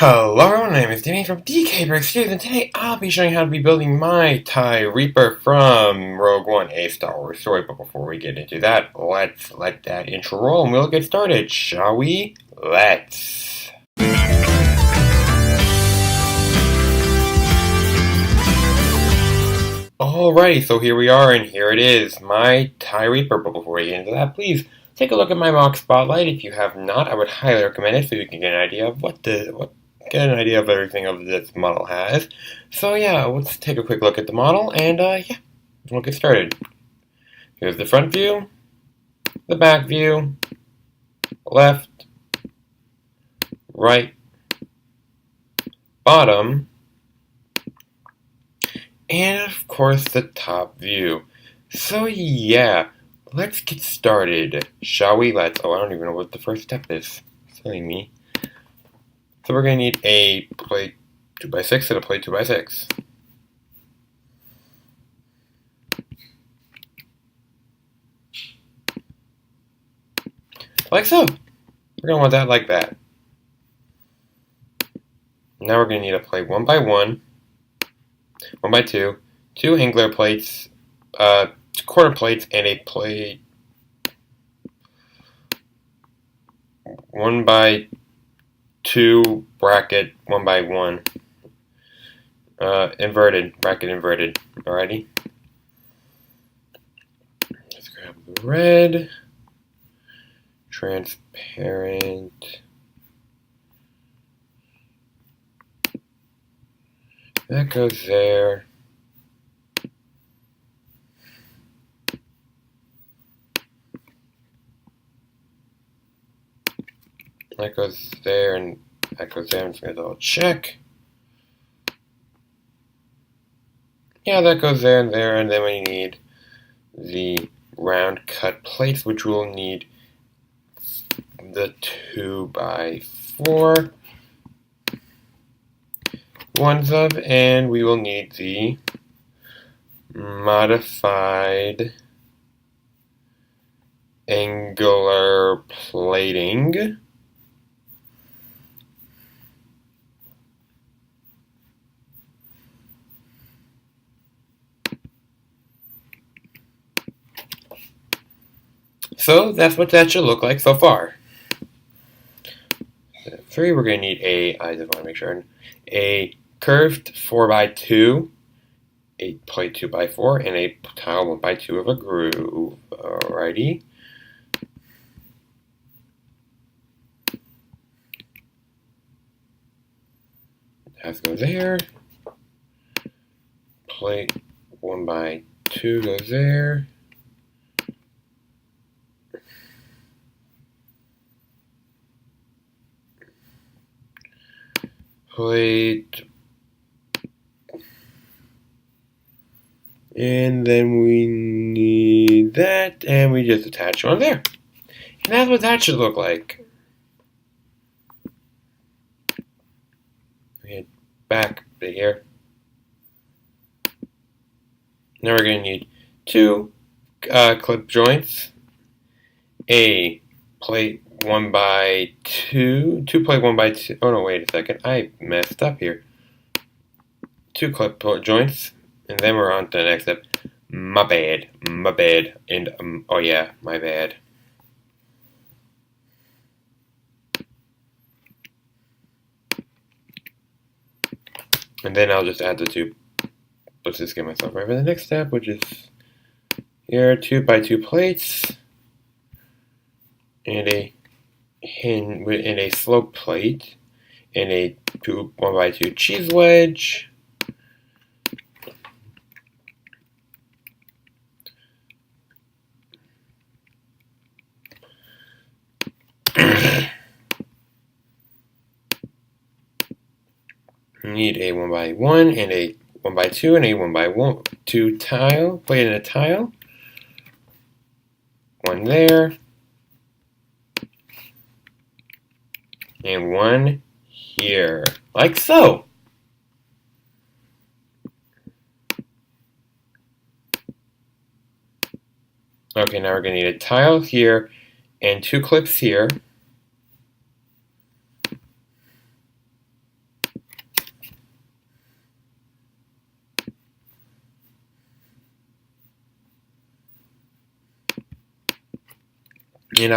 Hello, my name is Danny from DKBrickStudios, and today I'll be showing you how to be building my TIE Reaper from Rogue One, a Star Wars story. But before we get into that, let's let that intro roll and we'll get started, shall we? Let's! Alrighty, so here we are, and here it is, my TIE Reaper. But before we get into that, please take a look at my mock spotlight. If you have not, I would highly recommend it so you can get an idea of get an idea of everything of this model has. So yeah, let's take a quick look at the model, and yeah, we'll get started. Here's the front view, the back view, left, right, bottom, and of course the top view. So yeah, let's get started, shall we? Oh, I don't even know what the first step is. Silly me. So we're going to need a plate 2x6 and a plate 2x6. Like so. We're going to want that like that. Now we're going to need a plate 1x1, 1x2, two angler plates, quarter plates, and a plate 1x2 bracket 1x1. Bracket inverted. Alrighty. Let's grab the red. Transparent. That goes there. That goes there, and that goes there. I'm just going to double check. Yeah, that goes there, and then we need the round cut plates, which we'll need the 2x4 ones of, and we will need the modified angular plating. So that's what that should look like so far. Step 3, we're going to need I just want to make sure, a curved 4x2, a plate 2x4, and a tile 1x2 of a groove. Alrighty. Has to go there. Plate 1x2 goes there. Plate, and then we need that, and we just attach one there. And that's what that should look like. We back bit here. Now we're going to need two clip joints, a plate 1x2, two plate 1x2. Oh no, wait a second, I messed up here. Two clip joints, and then we're on to the next step. My bad, and oh yeah, my bad. And then I'll just add the two. Let's just get myself right for the next step, which is here, 2x2 plates, and a slope plate, and a 1x2 cheese wedge, need a 1x1 and a 1x2 and a 1x2 tile, plate in a tile, one there, and one here, like so. Okay, now we're going to need a tile here and two clips here. and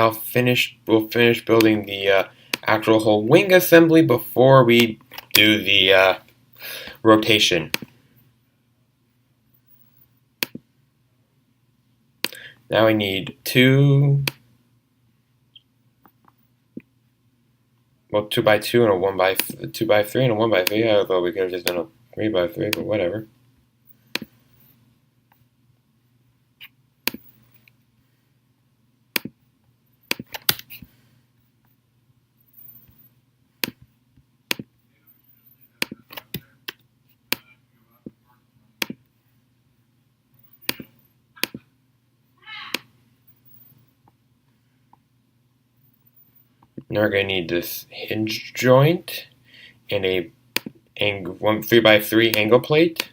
we'll finish building the actual whole wing assembly before we do the rotation. Now we need two 2x2 and a 2x3 and a 1x3. Although we could have just done a 3x3, but whatever. Now we're going to need this hinge joint and a 3x3 angle plate.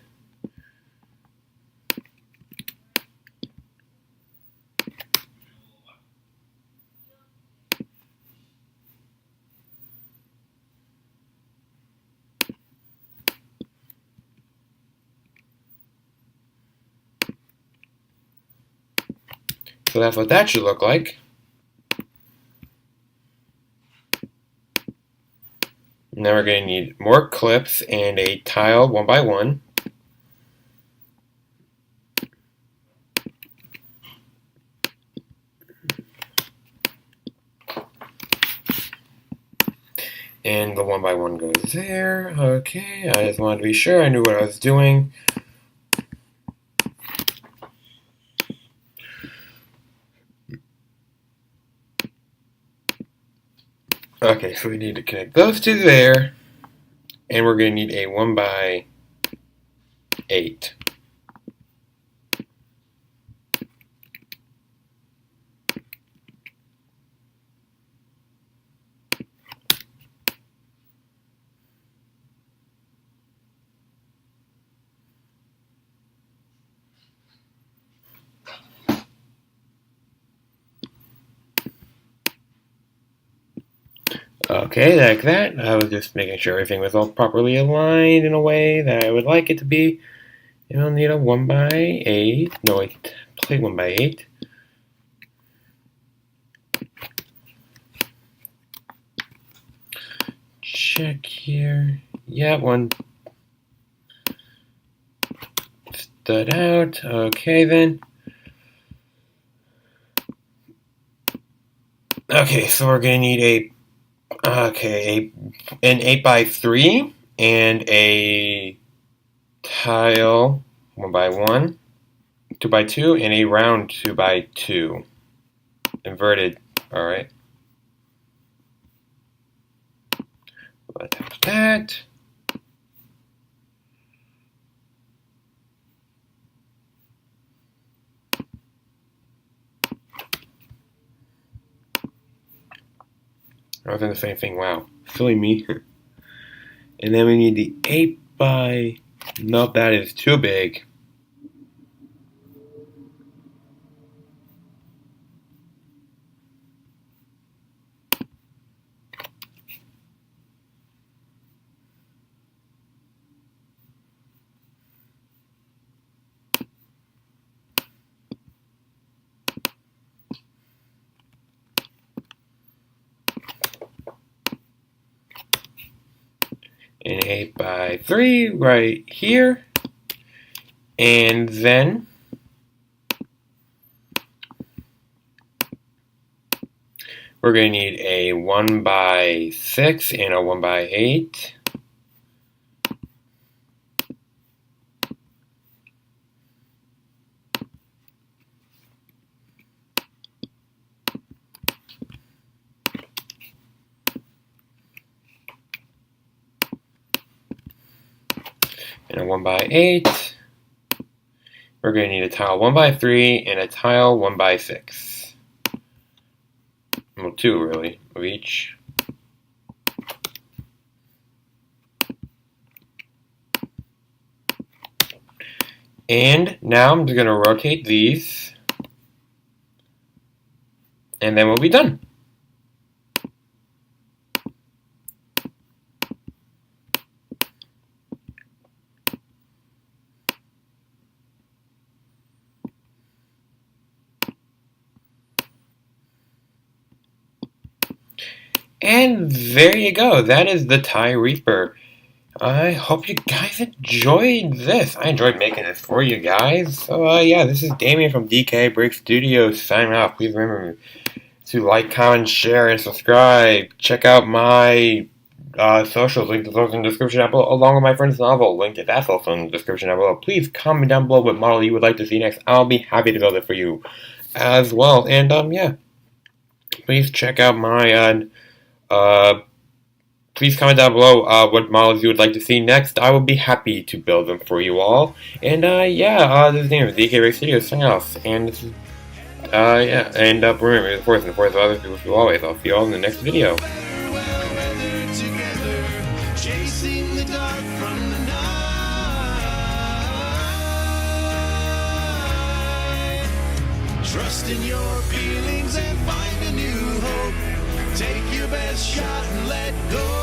So that's what that should look like. Now we're going to need more clips and a tile 1x1. And the 1x1 goes there. Okay, I just wanted to be sure I knew what I was doing. Okay, so we need to connect those two there. And we're going to need a 1x8. Okay, like that. I was just making sure everything was all properly aligned in a way that I would like it to be. And I'll need a 1x8. No, wait, plate 1x8. Check here. Yeah, one stood out. Okay, then. Okay, so we're gonna need an 8x3 and a tile 1x1, 2x2, and a round 2x2. Inverted, alright. Let's have that. I was in the same thing, wow. Silly me. And then we need the 8x. Nope, that is too big. An 8x3 right here. And then we're going to need a 1x6 and a 1x8. And a 1x8. We're going to need a tile 1x3 and a tile 1x6. Well, two really of each. And now I'm just going to rotate these, and then we'll be done. And there you go. That is the TIE Reaper. I hope you guys enjoyed this. I enjoyed making this for you guys. So, yeah, this is Damien from DKBrickStudios signing off. Please remember to like, comment, share, and subscribe. Check out my socials, link to those in the description down below, along with my friend's novel, link to that's also in the description down below. Please comment down below what model you would like to see next. I'll be happy to build it for you as well. And, yeah, please check out my, please comment down below what models you would like to see next. I will be happy to build them for you all. And, yeah, this is Damien from DKBrickStudios signing off. And this is, yeah, and, remember, the force of other people will always. I'll see you all in the next video. Chasing the dark from the night. Trust in your feelings and find a new hope. Take your best shot and let go.